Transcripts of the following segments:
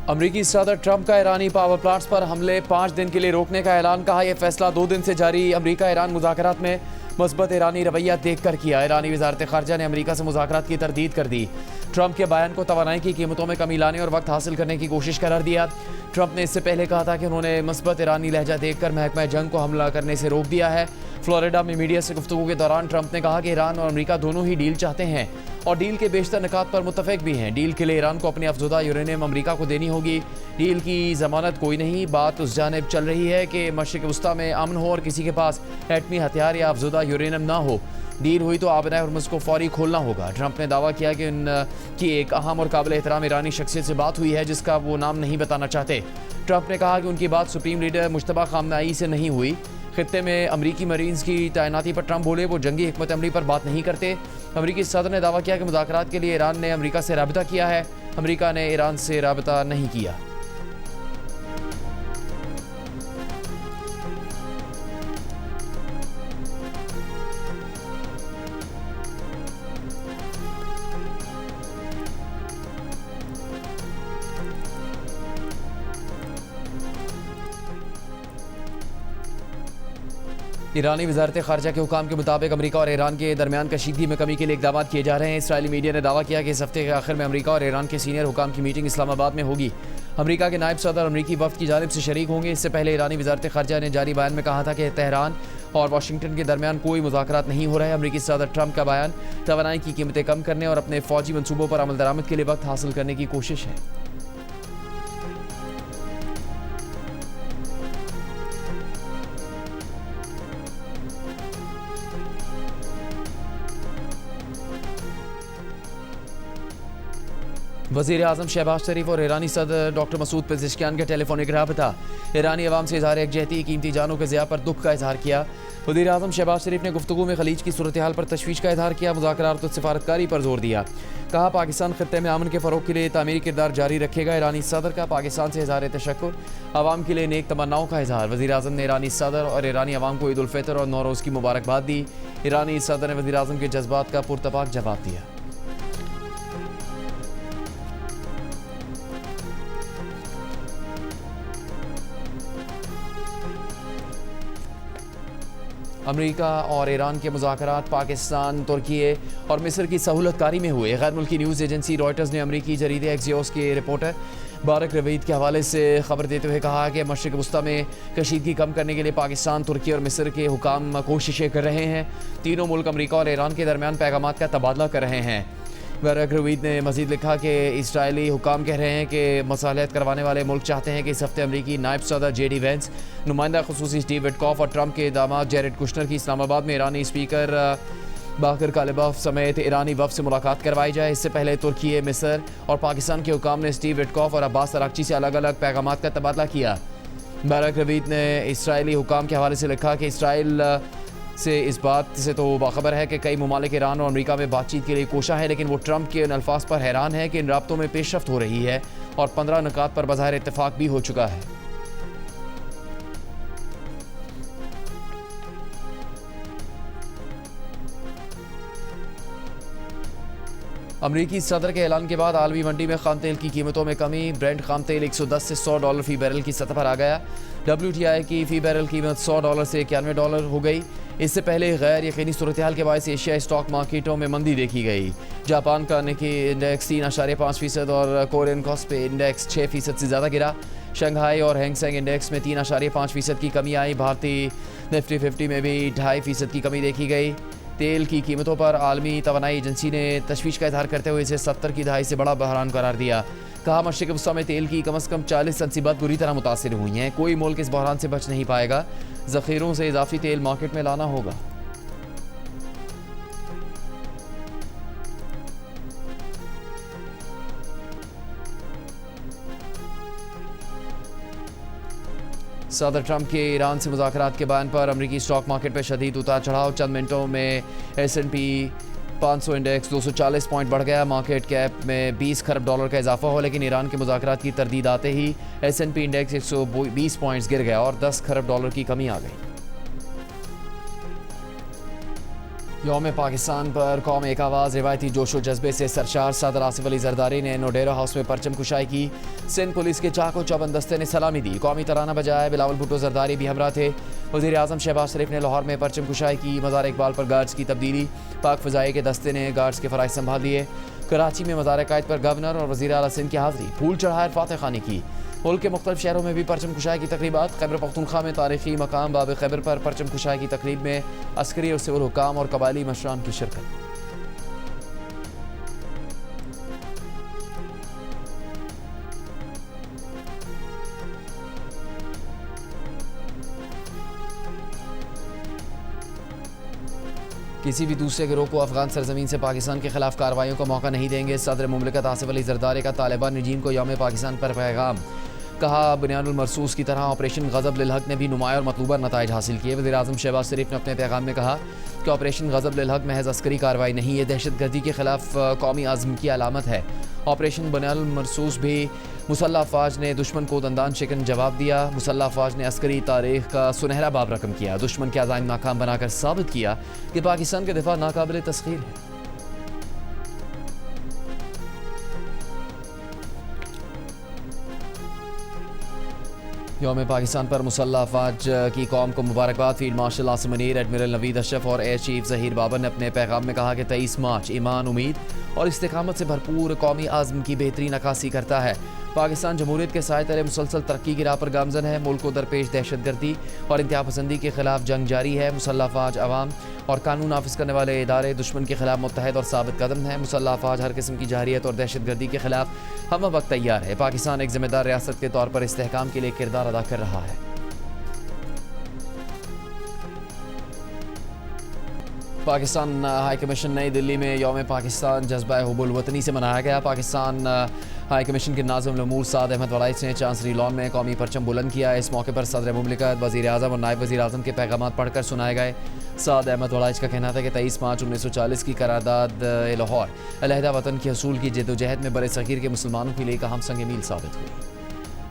अमरीकी सदर ट्रंप का ईरानी पावर प्लांट्स पर हमले 5 दिन के लिए रोकने का ऐलान। कहा यह फैसला 2 दिन से जारी अमरीका ईरान मुज़ाकरात में मुस्बत ईरानी रवैया देखकर किया। ईरानी वज़ारत ख़ारजा ने अमरीका से मुज़ाकरात की तरदीद कर दी। ट्रंप के बयान को तवानाई की कीमतों में कमी लाने और वक्त हासिल करने की कोशिश करार दिया। ट्रंप ने इससे पहले कहा था कि उन्होंने मुस्बत ईरानी लहजा देखकर महकमा जंग को हमला करने से रोक दिया है। फ्लोरिडा में मीडिया से गुफ्तगू के दौरान ट्रंप ने कहा कि ईरान और अमरीका दोनों ही डील चाहते हैं और डील के बेशतर निकात पर मुत्तफिक भी हैं। डील के लिए ईरान को अपनी अफजुदा यूरेनियम अमरीका को देनी होगी। डील की जमानत कोई नहीं। बात उस जानिब चल रही है कि मशरिक़ वस्ता में अमन हो और किसी के पास एटमी हथियार या अफजुदा यूरेनियम ना हो। डील हुई तो आबनाए हुर्मुज़ को फौरी खोलना होगा। ट्रंप ने दावा किया कि उनकी एक अहम और काबिल एहतराम ईरानी शख्सियत से बात हुई है जिसका वो नाम नहीं बताना चाहते। ट्रंप ने कहा कि उनकी बात सुप्रीम लीडर मुश्तबा खामनेई से नहीं हुई। खित्ते में अमरीकी मरीन्स की तैनाती पर ट्रंप बोले वो जंगी हिकमत अमली पर बात नहीं करते। अमरीकी सदर ने दावा किया कि मुज़ाकरात के लिए ईरान ने अमरीका से राबिता किया है, अमरीका ने ईरान से राबिता नहीं किया। ईरानी वज़ारत ख़ारजा के हुकाम के मुताबिक अमरीका और ईरान के दरमियान कशीदगी में कमी के लिए इक़दाम किए जा रहे हैं। इसराइली मीडिया ने दावा किया कि इस हफ्ते के आखिर में अमरीका और ईरान के सीनियर हुकाम की मीटिंग इस्लामाबाद में होगी। अमरीका के नायब सदर अमरीकी वफ़द की जानिब से शरीक होंगे। इससे पहले ईरानी वज़ारत ख़ारजा ने जारी बयान में कहा था कि तेहरान और वाशिंगटन के दरमियान कोई मुज़ाकरात नहीं हो रहा है। अमरीकी सदर ट्रंप का बयान तवानाई की कीमतें कम करने और अपने फ़ौजी मनसूबों पर अमल दरामद के लिए वक्त हासिल करने की कोशिश है। वज़ीर आज़म शहबाज शरीफ और ईरानी सदर डॉक्टर मसूद पेज़ेश्कियान का टेलीफोनिक रबता। ईरानी अवाम से इज़हार यकजहती कीमती जानों के ज़िया पर दुख का इजहार किया। वज़ीर आज़म शहबाज शरीफ ने गुफ्तगू में खलीज की सूरत हाल पर तशवीश का इजहार किया। मुज़ाकरात और सिफारतकारी पर जोर दिया। कहा पाकिस्तान खित्ते में अमन के फ़रोग के लिए तामीरी किरदार जारी रखेगा। ईरानी सदर का पाकिस्तान से इजहार तशक्कुर, अवाम के लिए नेक तमन्नाओं का इजहार। वज़ीर आज़म ने ईरानी सदर और ईरानी अवाम को ईद उल फितर और नौरोज़ की मुबारकबाद दी। ईरानी सदर ने वज़ीर आज़म के जज्बात का पुरतपाक जवाब दिया। अमरीका और ईरान के मुज़ाकरात पाकिस्तान, तुर्की और मिस्र की सहूलतकारी में हुए। गैर मुल्की न्यूज़ एजेंसी रॉयटर्स ने अमरीकी जरीदे एक्सियोस के रिपोर्टर बारक रवीद के हवाले से खबर देते हुए कहा कि मशरिक़ वस्ता में कशीदगी कम करने के लिए पाकिस्तान, तुर्की और मिस्र के हुकाम कोशिशें कर रहे हैं। तीनों मुल्क अमरीका और ईरान के दरमियान पैगामात का तबादला कर रहे हैं। बारक रवीद ने मज़ीद लिखा कि इसराइली हुकाम कह रहे हैं कि मसालियत करवाने वाले मुल्क चाहते हैं कि इस हफ्ते अमरीकी नायब सदर JD वेंस, नुमाइंदा खुसूसी स्टीव विटकॉफ और ट्रंप के दामाद जेरेड कुशनर की इस्लामाबाद में ईरानी स्पीकर बाकर कालिबाफ समेत ईरानी वफ़द से मुलाकात करवाई जाए। इससे पहले तुर्की, मिस्र और पाकिस्तान के हुकाम ने स्टीव विटकॉफ और अब्बास अरागची से अलग अलग पैगामात का तबादला किया। बारक रवीद ने इसराइली हुकाम के हवाले से लिखा कि इसराइल से इस बात से तो बाखबर है कि कई ममालिक ईरान और अमरीका में बातचीत के लिए कोशा है, लेकिन वो ट्रंप के इन अल्फाज पर हैरान है कि इन राब्तों में पेशरफ्त हो रही है और 15 नुकात पर बज़ाहिर इत्तेफाक भी हो चुका है। अमरीकी सदर के ऐलान के बाद आलमी मंडी में खाम तेल की कीमतों में कमी। ब्रेंट खाम तेल $110 से $100 फ़ी बैरल की सतह पर आ गया। WTI की फ़ी बैरल कीमत $100 से $91 हो गई। इससे पहले गैर यकीनी सूरत हाल के बायस एशियाई स्टॉक मार्केटों में मंदी देखी गई। जापान का निकी इंडेक्स 3.5% और कोरियन कॉस्पे इंडेक्स 6% से ज़्यादा गिरा। शंघाई और हैंगसेंग इंडेक्स में 3.5% की कमी आई। भारतीय निफ्टी 50 में भी 2.5% की कमी देखी गई। तेल की कीमतों पर आलमी तवानाई एजेंसी ने तशवीश का इजहार करते हुए इसे 70 की दहाई से बड़ा बहरान करार दिया। कहा मशरिक़ वस्ता में तेल की कम अज़ कम 40 तनसीबात बुरी तरह मुतासिर हुई हैं। कोई मुल्क इस बहरान से बच नहीं पाएगा। ज़ख़ीरों से इजाफी तेल मार्केट में लाना होगा। सदर ट्रंप के ईरान से मुज़ाकरात के बयान पर अमरीकी स्टॉक मार्केट पर शदीद उतार चढ़ाव। चंद मिनटों में S&P 500 इंडेक्स 240 पॉइंट बढ़ गया। मार्केट कैप में $20 खरब का इजाफा हो, लेकिन ईरान के मुज़ाकरात की तरदीद आते ही S&P इंडेक्स 120 पॉइंट्स गिर गया और $10 खरब की कमी आ गई। यौम पाकिस्तान पर कौम एक आवाज़ रिवायती जोशो जज्बे से सरशार सदर आसिफ अली जरदारी ने नोडेरा हाउस में परचम कुशाई की। सिंध पुलिस के चाको चौबंद दस्ते ने सलामी दी, कौमी तराना बजाया। बिलावल भुट्टो जरदारी भी हमरा थे। वज़ीर आज़म शहबाज शरीफ ने लाहौर में परचम कुशाई की। मज़ार इकबाल पर गार्ड्स की तब्दीली, पाक फ़ज़ाई के दस्ते ने गार्ड्स के फ़राइज़ संभाल लिए। कराची में मज़ार कायद पर गवर्नर और वज़ीर आला सिंध की हाज़िरी, फूल चढ़ाए फातह खानी की। मुल्क के मुख्तलिफ शहरों में भी परचम कुशाई की तकरीबात। खैबर पख्तूनख्वा में तारीखी मकाम बाब खैबर पर परचम कुशाई की तकरीब में अस्करी और सिविल हुकाम और कबायली मशरान की शिरकत। किसी भी दूसरे गिरोह को अफगान सरजमीन से पाकिस्तान के खिलाफ कार्रवाइयों का मौका नहीं देंगे। सदर मुमलिकत आसिफ अली जरदारी का तालिबान रजीम को यौम पाकिस्तान पर पैगाम। कहा, बुनियानुल मरसूस की तरह ऑपरेशन गज़ब लिल हक ने भी नुमाया और मतलूबा नताइज हासिल किए। वज़ीर आज़म शहबाज शरीफ ने अपने पैगाम में कहा कि ऑपरेशन गज़ब लिल हक महज अस्करी कार्रवाई नहीं, ये दहशतगर्दी के खिलाफ कौमी आज़म की अलामत है। ऑपरेशन बुनियानुल मरसूस भी मुसल्लह अफवाज ने दुश्मन को दंदान शिकन जवाब दिया। मुसल्लह अफवाज ने अस्करी तारीख का सुनहरा बाब रकम किया, दुश्मन के अज़ाइम नाकाम बनाकर साबित किया कि पाकिस्तान का दिफा नाकाबिल तस्खीर है। यौम पाकिस्तान पर मुसल्लह अफवाज की कौम को मुबारकबाद। Field marshal Asim Munir, admiral Naveed Ashraf और एयर चीफ ज़हीर बाबर ने अपने पैगाम में कहा कि 23 मार्च ईमान, उम्मीद और इस्तिकामत से भरपूर कौमी आज़म की बेहतरीन अक्कासी करता है। पाकिस्तान जमहूरियत के साए तले मुसलसल तरक्की की राह पर गामजन है। मुल्क को दरपेश दहशतगर्दी और इंतहा पसंदी के खिलाफ जंग जारी है। मुसल्लह अफवाज, अवाम और कानून नाफिज करने वाले इदारे दुश्मन के खिलाफ मुत्तहद और साबित कदम है। मुसल्लह अफवाज हर किस्म की जहरियत और दहशतगर्दी के खिलाफ हम वक्त तैयार है। पाकिस्तान एक जिम्मेदार रियासत के तौर पर इस्तेहकाम के लिए किरदार अदा कर रहा है। पाकिस्तान हाई कमीशन नई दिल्ली में यौम पाकिस्तान जज्बा हुब्बुल वतनी से मनाया गया। पाकिस्तान हाई कमीशन के नाज़िम उल-उमूर साद अहमद वलाइच ने चांसरी लॉन में कौमी परचम बुलंद किया। इस मौके पर सदर मुमलिकत, वज़ीर आज़म और नायब वज़ीर आज़म के पैगाम पढ़कर सुनाए गए। साद अहमद वलाइच का कहना था कि 23 मार्च 1940 की करारदाद लाहौर अलहदा वतन के हसूल की जद्दोजहद में बड़े सग़ीर के मुसलमानों के लिए एक अहम संग मील साबित हुई।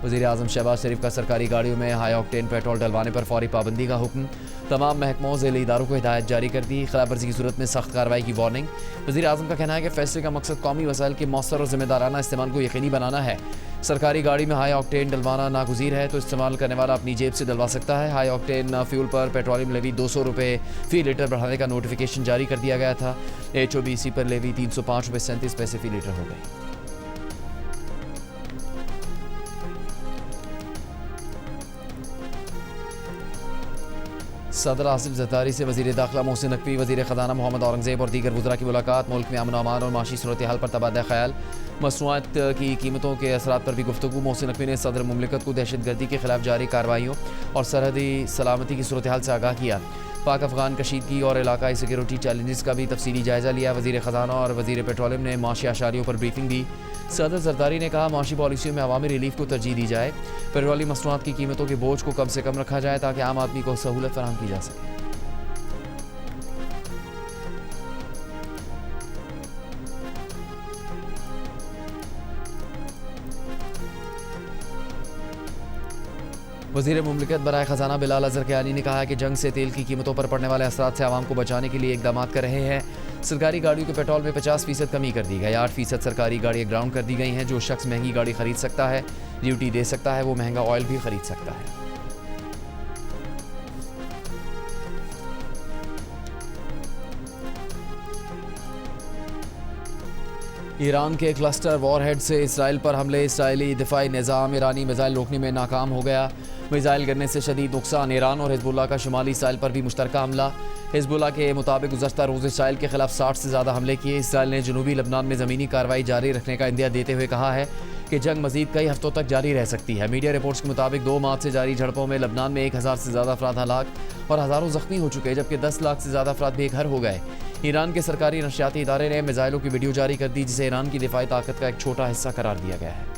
वज़ीर आज़म शहबाज शरीफ का सरकारी गाड़ियों में हाई ऑक्टेन पेट्रोल डलवाने पर फौरी पाबंदी का हुक्म। तमाम महकमों ज़ेली इदारों को हिदायत जारी कर दी। खिलाफ वर्जी की सूरत में सख्त कार्रवाई की वार्निंग। वज़ीर आज़म का कहना है कि फैसले का मकसद कौमी वसाइल के मौसर और जिम्मेदाराना इस्तेमाल को यकीनी बनाना है। सरकारी गाड़ी में हाई ऑक्टेन डलवाना नागुज़ीर है तो इस्तेमाल करने वाला अपनी जेब से डलवा सकता है। हाई ऑक्टेन फ्यूल पर पेट्रोलियम लेवी 200 रुपये फ़ी लीटर बढ़ाने का नोटिफिकेशन जारी कर दिया गया था। HOBC पर लेवी 305 रुपये 37 पैसे फ़ी लीटर हो गई। सदर आसिफ जरदारी से वज़ीर दाखिला मोहसिन नकवी, वज़ीर ख़ज़ाना मोहम्मद औरंगज़ेब और दीगर वज़रा की मुलाकात। मुल्क में अमन अमान और माशी सूरत हाल पर तबादला ख्याल। मसनूआत की कीमतों के असरात पर भी गुफ्तगू। मोहसिन नकवी ने सदर मुमलिकत को दहशतगर्दी के खिलाफ जारी कार्रवाइयों और सरहदी सलामती की सूरत हाल से आगाह किया। पाक अफगान कशीदगी और इलाकाई सिक्योरिटी चैलेंजेस का भी तफसीली जायज़ा लिया। वज़ीर ख़ज़ाना और वज़ीर पेट्रोलियम ने माशी आशारियों पर ब्रीफिंग दी। सदर जरदारी ने कहा, माशी पॉलिसियों में अवामी रिलीफ को तरजीह दी जाए। पेट्रोलियम मसनूआत की कीमतों के बोझ को कम से कम रखा जाए ताकि आम आदमी को सहूलत फराहम की जा सके। वज़ीर मुमलिकत बराए ख़ज़ाना बिलाल अज़हर कियानी ने कहा कि जंग से तेल की कीमतों पर पड़ने वाले असरात से आवाम को बचाने के लिए इक़दाम कर रहे हैं। सरकारी गाड़ियों के पेट्रोल में 50% कमी कर दी गई। 8% सरकारी गाड़ियाँ ग्राउंड कर दी गई हैं। जो शख्स महंगी गाड़ी खरीद सकता है, ड्यूटी दे सकता है, वो महंगा ऑयल भी खरीद सकता है। ईरान के क्लस्टर वॉरहेड से इसराइल पर हमले। इसराइली दिफाई निज़ाम ईरानी मिज़ाइल रोकने में नाकाम हो गया। मिज़ाइल गिरने से शदीद नुकसान। ईरान और हिज़्बुल्लाह का शुमाली इसराइल पर भी मुश्तरका हमला। हिज़्बुल्लाह के मुताबिक गुज़श्ता रोज़ इसराइल के खिलाफ 60 से ज़्यादा हमले किए। इसराइल ने जनूबी लबनान में ज़मीनी कार्रवाई जारी रखने का इंदिया देते हुए कहा है कि जंग मज़ीद कई हफ्तों तक जारी रह सकती है। मीडिया रिपोर्ट्स के मुताबिक 2 मार्च से जारी झड़पों में लबनान में 1000 से ज़्यादा अफराद हलाक और हज़ारों ज़ख्मी हो चुके, जबकि 10 लाख से ज़्यादा अफराद बेघर हो गए। ईरान के सरकारी नशियाती इदारे ने मिज़ाइलों की वीडियो जारी कर दी, जिसे ईरान की दिफाई ताकत का एक छोटा हिस्सा करार दिया गया है।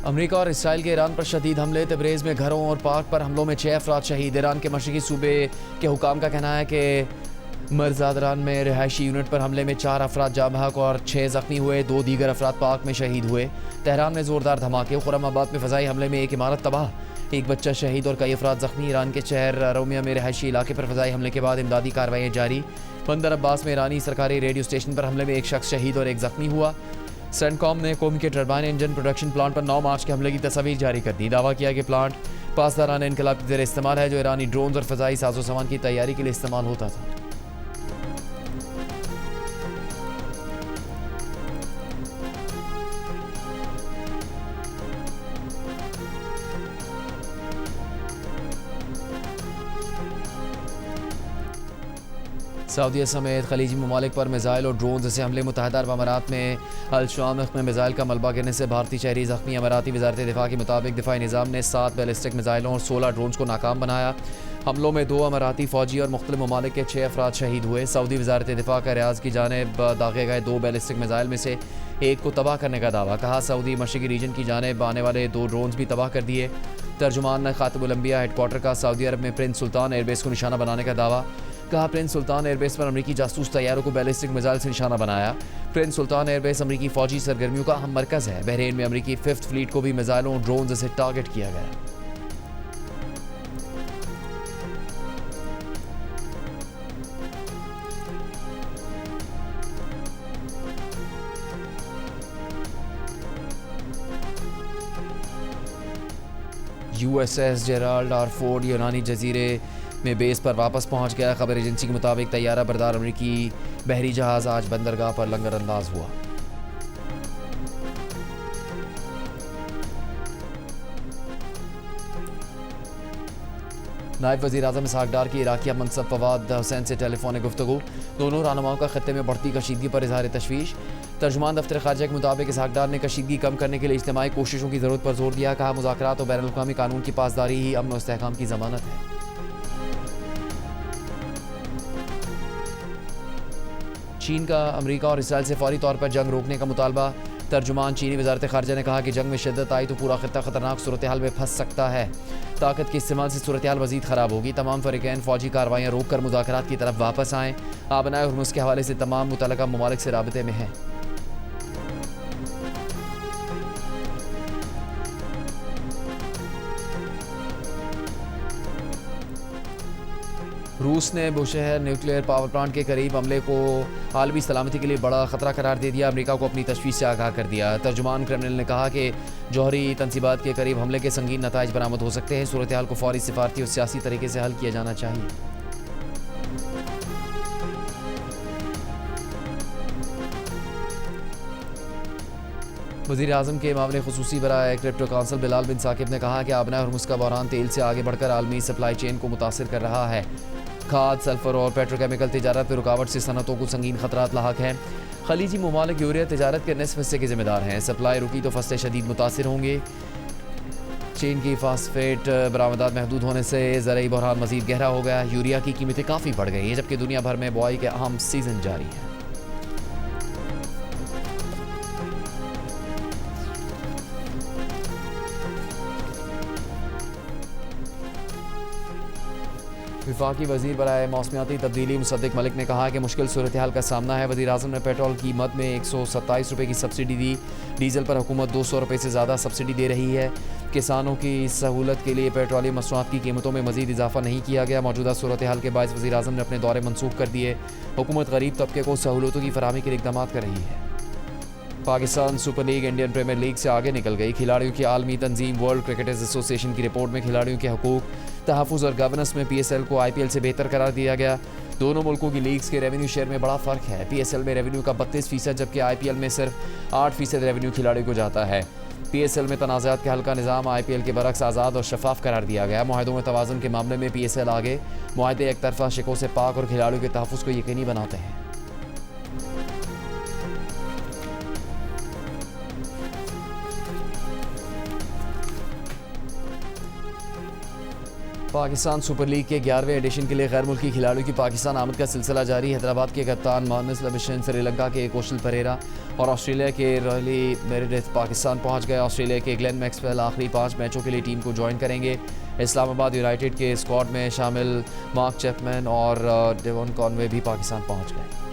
अमेरिका और इसराइल के ईरान पर शदीद हमले। तबरेज़ में घरों और पार्क पर हमलों में 6 अफराद शहीद। ईरान के मशरक़ी सूबे के हुकाम का कहना है कि मरजादरान में रिहायशी यूनिट पर हमले में 4 अफराद जाँ बहक और 6 जख्मी हुए। 2 दीगर अफराद पाक में शहीद हुए। तेहरान में जोरदार धमाके। खुरमाबाद में फ़ज़ाई हमले में एक इमारत तबाह, एक बच्चा शहीद और कई अफराद जख्मी। ईरान के शहर रोमिया में रिहायशी इलाके पर फ़ज़ाई हमले के बाद इमदादी कार्रवाइयाँ जारी। बंदर अब्बास में ईरानी सरकारी रेडियो स्टेशन पर हमले में एक शख्स शहीद और एक जख्मी हुआ। सेंटकॉम ने कोम के टरबाइन इंजन प्रोडक्शन प्लांट पर 9 मार्च के हमले की तस्वीर जारी कर दी। दावा किया कि प्लांट पासदाराना इनकलाब के ज़ेर इस्तेमाल है, जो ईरानी ड्रोन्स और फ़ज़ाई साजो सामान की तैयारी के लिए इस्तेमाल होता था। सऊदीया समेत खलीजी ममालिक पर मिज़ाइल और ड्रोन से हमले। मुत्तहदा अरब अमारात में अल-शाम में मिज़ाइल का मलबा गिरने से भारतीय शहरी ज़ख्मी। अमाराती वज़ारत दिफा के मुताबिक दिफाई निज़ाम ने 7 बैलिस्टिक मिज़ाइलों और 16 ड्रोन्स को नाकाम बनाया। हमलों में 2 अमाराती फ़ौजी और मुख्तलिफ ममालिक के 6 अफराद शहीद हुए। सऊदी वज़ारत दिफा का रियाज़ की जानिब दागे गए 2 बैलिस्टिक मिज़ाइल में से एक को तबाह करने का दावा। कहा सऊदी मशरक़ी रीजन की जानिब आने वाले 2 ड्रोन्स भी तबाह कर दिए। तर्जुमान ने खातिमुल अंबिया हेडक्वार्टर का सऊदी अरब में प्रिंस सुल्तान एयरबेस को निशाना बनाने का दावा। कहा प्रिंस सुल्तान एयरबेस पर अमरीकी जासूस तैयारों को बैलिस्टिक मिसाइल से निशाना बनाया। प्रिंस सुल्तान एयरबेस अमरीकी फौजी सरगर्मियों का अहम मरकज़ है। बहरीन में अमरीकी 5th फ्लीट को भी मिसाइलों और ड्रोन से टारगेट किया गया। USS जेराल्ड आर फोर्ड यूनानी जजीरे में बेस पर वापस पहुंच गया। खबर एजेंसी के मुताबिक तैयारा बरदार अमरीकी बहरी जहाज आज बंदरगाह पर लंगर अंदाज हुआ। नायब वज़ीर आज़म इसहाक डार की इराक़िया मनसब फवाद हुसैन से टेलीफोनिक गुफ्तगू। दोनों रहनुमाओं का खत्ते में बढ़ती कशीदगी पर इज़हार तशवीश। तर्जुमान दफ्तर ख़ारजा के मुताबिक इसहाक डार ने कशीदगी कम करने के लिए इज्तिमाई कोशिशों की ज़रूरत पर जोर दिया। कहा मुज़ाकरात और बैनुल-अक़वामी कानून की पासदारी ही अमन और इस्तेहकाम की ज़मानत है। चीन का अमरीका और इसराइल से फौरी तौर पर जंग रोकने का मुतालबा। तर्जुमान चीनी वज़ारत ख़ारजा ने कहा कि जंग में शिद्दत आई तो पूरा खित्ता ख़तरनाक सूरत हाल में फंस सकता है। ताकत के इस्तेमाल से सूरत हाल मज़ीद ख़राब होगी। तमाम फ़रीक़ैन फ़ौजी कार्रवाइयाँ रोक कर मुज़ाकरात की तरफ वापस आएँ। आबनाए हुर्मुज़ के हवाले से तमाम मुतल्लिक़ा ममालिक से राबते में हैं। रूस ने बुशहर न्यूक्लियर पावर प्लांट के करीब हमले को आलमी सलामती के लिए बड़ा ख़तरा करार दे दिया। अमेरिका को अपनी तशवीश से आगाह कर दिया। तर्जुमान क्रेमलिन ने कहा कि जौहरी तनसीबात के करीब हमले के संगीन नताइज बरामद हो सकते हैं। सूरत हाल को फौरी सिफारती और सियासी तरीके से हल किया जाना चाहिए। वज़ीर आज़म के मामले ख़ुसूसी बराए क्रिप्टो काउंसिल बिलाल बिन साकिब ने कहा कि आबना हुर्मुज़ का बहरान तेल से आगे बढ़कर आलमी सप्लाई चेन को मुतासिर कर रहा है। खाद, सल्फर और पेट्रोकेमिकल तिजारत में रुकावट से सनतों को संगीन खतरात लाहक हैं। खलीजी ममालिक यूरिया तिजारत के निसफ हिस्से के ज़िम्मेदार हैं। सप्लाई रुकी तो फसलें शदीद मुतासिर होंगे। चीन की फास्फेट बरामदात महदूद होने से ज़रई बहरान मज़ीद गहरा हो गया। यूरिया की कीमतें काफ़ी बढ़ गई हैं, जबकि दुनिया भर में बुआई के अहम सीज़न जारी है। विफाकी वज़ीर बराए मौसमियाती तब्दीली मुसद्दिक मलिक ने कहा कि मुश्किल सूरत हाल का सामना है। वज़ीर आज़म ने पेट्रोल कीमत में 127 रुपये की सब्सिडी दी। डीजल पर हुकूमत 200 रुपये से ज़्यादा सब्सिडी दे रही है। किसानों की सहूलत के लिए पेट्रोलियम मसनूआत की कीमतों में मज़ीद इजाफा नहीं किया गया। मौजूदा सूरत हाल के बायस वज़ीर आज़म ने अपने दौरे मनसूख कर दिए। हुकूमत गरीब तबके को सहूलतों की फराहमी के लिए इक़दाम कर रही है। Pakistan super league Indian premier league से आगे निकल गई। खिलाड़ियों की आलमी तंजीम वर्ल्ड क्रिकेटर्स एसोसिएशन की रिपोर्ट में खिलाड़ियों के हकूक़, तहफ़्फ़ुज़ और गवर्नेंस में PSL को IPL से बेहतर करार दिया गया। दोनों मुल्कों की लीग्स के रेवेन्यू शेयर में बड़ा फ़र्क है। PSL में रेवेन्यू का 32%, जबकि IPL में सिर्फ 8% रेवेन्यू खिलाड़ियों को जाता है। PSL में तनाज़ात के हल का निज़ाम IPL के बरक्स आज़ाद और शफाफ करार दिया गया। मुआहदों में तवाज़ुन के मामले में PSL आगे। मुआहदे एक तरफ़ा शिकों से पाक और खिलाड़ियों के तहफ़्फ़ुज़ को यकीनी बनाते हैं। पाकिस्तान सुपर लीग के 11वें एडिशन के लिए गैर मुल्की खिलाड़ियों की पाकिस्तान आमद का सिलसिला जारी। हैदराबाद के कप्तान मोहम्मद लबिशन, श्रीलंका के कौशल परेरा और ऑस्ट्रेलिया के रॉयली मेरेडिथ पाकिस्तान पहुंच गए। ऑस्ट्रेलिया के ग्लेन मैक्सवेल आखिरी 5 मैचों के लिए टीम को ज्वाइन करेंगे। इस्लामाबाद यूनाइटेड के स्क्वाड में शामिल मार्क चैपमैन और डेवन कॉनवे भी पाकिस्तान पहुंच गए।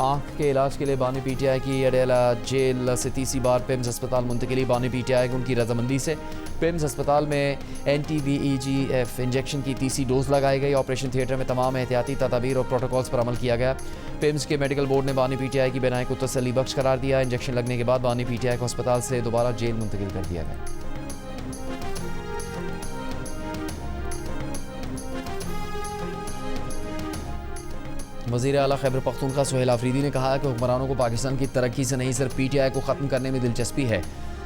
आँख के इलाज के लिए बानी पीटीआई की अडेला जेल से तीसरी बार पिम्स अस्पताल मुंतकिली। बानी पीटीआई को उनकी रजामंदी से पिम्स अस्पताल में NTVEGF इंजेक्शन की तीसरी डोज लगाई गई। ऑपरेशन थिएटर में तमाम एहतियाती तदाबीर और प्रोटोकॉल्स पर अमल किया गया। पिम्स के मेडिकल बोर्ड ने बानी पीटीआई की बिनाई को तसल्ली बख्श करार दिया। इंजेक्शन लगने के बाद बानी पीटीआई को अस्पताल से दोबारा जेल मुंतकिल कर दिया गया। वज़ीर आला खैबर पख्तूनख्वा सुहेल आफरीदी ने कहा कि हुक्मरानों को पाकिस्तान की तरक्की से नहीं सिर्फ PTI को ख़त्म करने में दिलचस्पी है।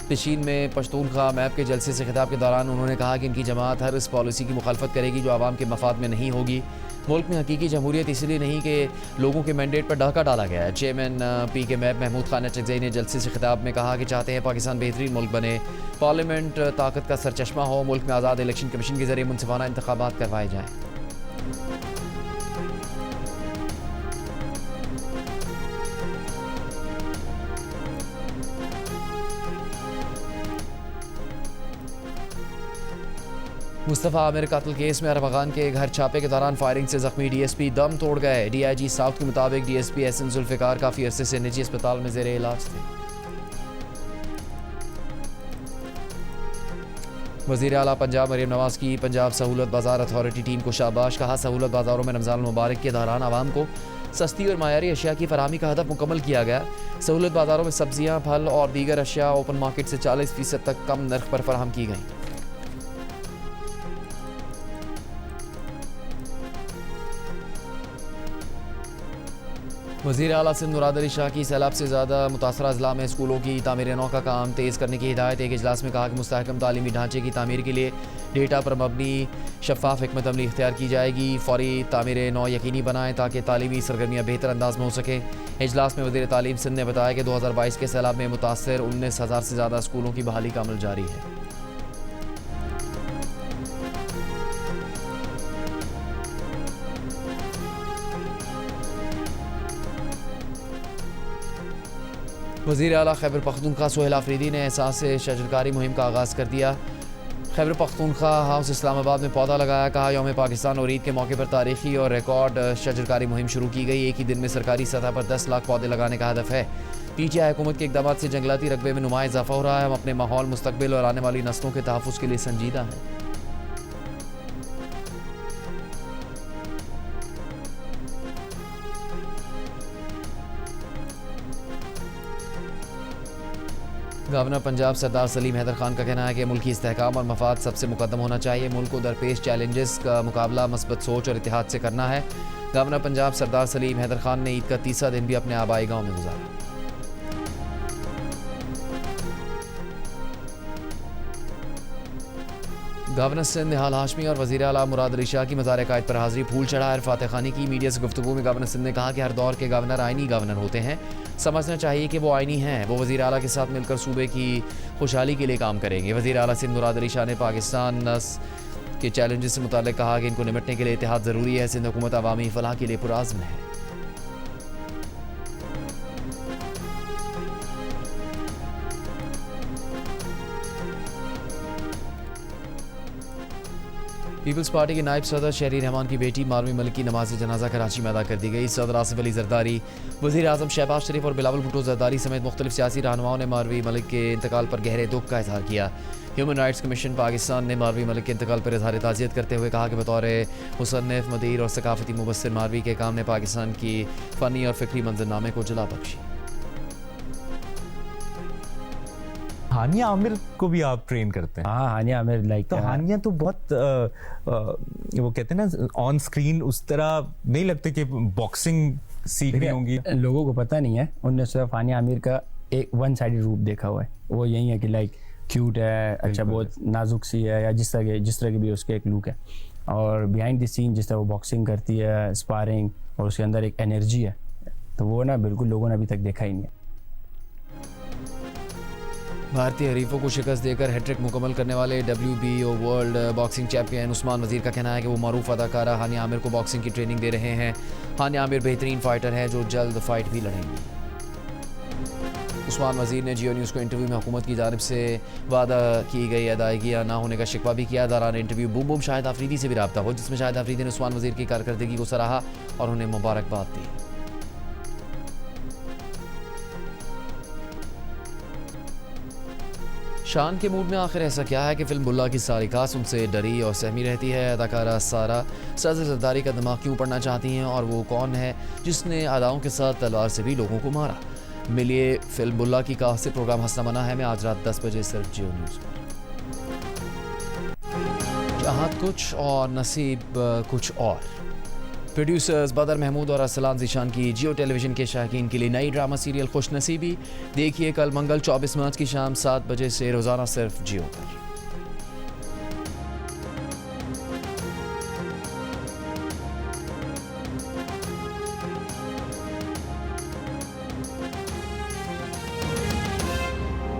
पिशीन में पश्तूनख्वा मैप के जलसे से खिताब के दौरान उन्होंने कहा कि इनकी जमात हर इस पॉलिसी की मुखालफत करेगी जो आवाम के मफाद में नहीं होगी। मुल्क में हकीकी जमहूरियत इसलिए नहीं कि लोगों के मैंडेट पर डाका डाला गया है। चेयरमैन PK मैप महमूद खान अचकज़ई ने जलसे से खिताब में कहा कि चाहते हैं पाकिस्तान बेहतरीन मुल्क बने, पार्लियामेंट ताकत का सरचश्मा हो, मुल्क में आज़ाद इलेक्शन कमीशन के जरिए मुनसिफाना इंतखाबात करवाए जाएँ। मुस्तफ़ा आमिर कत्ल केस में अरबगान के घर छापे के दौरान फायरिंग से जख्मी DSP दम तोड़ गए। DIG साउथ के मुताबिक DSP SN जुल्फ़िकार काफ़ी अरसे से निजी अस्पताल में ज़ेरे इलाज थे। वज़ीर आला पंजाब मरीम नवाज़ की पंजाब सहूलत बाज़ार अथॉरिटी टीम को शाबाश। कहा सहूलत बाज़ारों में रमज़ान मुबारक के दौरान आवाम को सस्ती और मायारी अशिया की फराहमी का हदफ मुकम्मल किया गया। सहूलत बाज़ारों में सब्जियाँ, फल और दीगर अशिया ओपन मार्केट से 40% तक कम नर्ख पर फराहम की गई। वज़ीर आला सिंध मुराद अली शाह की सैलाब से ज़्यादा मुतासरा अज़ला में स्कूलों की तामीर नौ का काम तेज़ करने की हिदायत। एक इजलास में कहा कि मुस्तहकम तालीमी ढांचे की तामीर के लिए डेटा पर मबनी शफ़ाफ़ हिकमत अमली इख्तियार की जाएगी। फौरी तामीर नौ यकीनी बनाएँ ताकि तालीमी सरगर्मियाँ बेहतर अंदाज में हो सकें। इजलास में वज़ीर तालीम सिंध ने बताया कि 2022 के सैलाब में मुतासर 19,000 से ज़्यादा स्कूलों की बहाली का अमल जारी है। वज़ीर आला खैबर पख्तूनख्वा सुहेल आफरीदी ने एहसास से शजरकारी मुहिम का आगाज़ कर दिया। खैबर पख्तूनख्वा हाउस इस्लामाबाद में पौधा लगाया। कहा यौम पाकिस्तान और ईद के मौके पर तारीखी और रिकॉर्ड शजरकारी मुहिम शुरू की गई। एक ही दिन में सरकारी सतह पर 10 लाख पौधे लगाने का हदफ है। PTI हुकूमत के इक़दामात से जंगलाती रकबे में नुमाया इजाफा हो रहा है। हम अपने माहौल, मुस्तकबिल और आने वाली नस्लों के तहफ़्फ़ुज़ के लिए संजीदा हैं। गवर्नर पंजाब सरदार सलीम हैदर खान का कहना है कि मुल्की इस्तेहकाम और मफाद सबसे मुकद्दम होना चाहिए। मुल्क को दरपेश चैलेंजेस का मुकाबला मस्बत सोच और इत्तेहाद से करना है। गवर्नर पंजाब सरदार सलीम हैदर खान ने ईद का तीसरा दिन भी अपने आबाई गाँव में गुजारा। गवर्नर सिंध निहाल हाशमी और वज़ीर आला मुराद अली शाह की मज़ार कायद पर हाज़िरी। फूल चढ़ा फातह खानी की। मीडिया से गुफ्तगू में गवर्नर सिंध ने कहा कि हर दौर के गवर्नर आइनी गवर्नर होते हैं, समझना चाहिए कि वो आइनी हैं। वो वज़ीर आला के साथ मिलकर सूबे की खुशहाली के लिए काम करेंगे। वज़ीर आला सिंध मुराद अली शाह ने पाकिस्तान के चैलेंजेस से मुताल्लिक़ कहा कि इनको निपटने के लिए इत्तेहाद ज़रूरी है। सिंध हुकूमत अवामी फलाह के लिए पुरआज़्म है। पीपल्स पार्टी के नायब सदर शहरी रहमान की बेटी मारवी मलिक की नमाज जनाजा कराची में अदा कर दी गई। सदर आसिफ अली जरदारी, वज़ीर आज़म शहबाज शरीफ और बिलावल भुट्टो जरदारी समेत मुख्तलिफ सियासी रहनुमाओं ने मारवी मलिक के इंतकाल पर गहरे दुख का इजहार किया। ह्यूमन राइट्स कमीशन पाकिस्तान ने मारवी मलिक के इंतकाल पर इजहार ताज़ियत करते हुए कहा कि बतौर मुसन्निफ, मदीर और सकाफती मुबस्सिर मारवी के काम ने पाकिस्तान की फ़नी और फ़िक्री मंजरनामे को जला बख्शी। हानिया आमिर को भी आप ट्रेन करते हैं? हाँ, हानिया आमिर लाइक तो हानिया तो बहुत वो कहते हैं ना ऑन स्क्रीन उस तरह नहीं लगते कि बॉक्सिंग सीख रही होंगी। लोगों को पता नहीं है, उनने सिर्फ हानिया आमिर का एक वन साइडेड रूप देखा हुआ है। वो यही है कि लाइक क्यूट है, अच्छा बहुत नाजुक सी है, या जिस तरह की भी उसके एक लुक है। और बिहाइंड द सीन जिस तरह वो बॉक्सिंग करती है, स्पारिंग, और उसके अंदर एक एनर्जी है, तो वो ना बिल्कुल लोगों ने अभी तक देखा ही नहीं है। भारतीय हरीफों को शिकस्त देकर हैट्रिक मुकम्मल करने वाले WBO world boxing champion Usman वज़ीर का कहना है कि वो मारूफ अदाकारा हानिया आमिर को बॉक्सिंग की ट्रेनिंग दे रहे हैं। हानिया आमिर बेहतरीन फाइटर है जो जल्द फाइट भी लड़ेंगी। उस्मान वज़ीर ने जियो न्यूज़ को इंटरव्यू में हुकूमत की जानिब से वादा की गई अदायगियाँ ना होने का शिकवा भी किया। दौरान interview boom boom Shahid Afridi से भी रब्ता हो, जिसमें शाहिद आफरीदी ने उस्मान वज़ीर की कारकर्दगी को सराहा और उन्हें मुबारकबाद दी। शान के मूड में आखिर ऐसा क्या है कि फिल्म बुल्ला की सारी कास्ट उनसे डरी और सहमी रहती है। अदाकारा सारा सज़र ज़रदारी का दिमाग क्यों पढ़ना चाहती हैं और वो कौन है जिसने अदाओं के साथ तलवार से भी लोगों को मारा। मिलिए फिल्म बुल्ला की कास्ट से। प्रोग्राम हंसना मना है में आज रात 10 बजे सिर्फ जियो न्यूज़ पर। चाहत कुछ और नसीब कुछ और। प्रोड्यूसर्स बदर महमूद और अरसलान ज़ीशान की जियो टेलीविज़न के शायकीन के लिए नई ड्रामा सीरियल खुशनसीबी देखिए कल मंगल 24 मार्च की शाम 7 बजे से रोज़ाना सिर्फ जियो पर।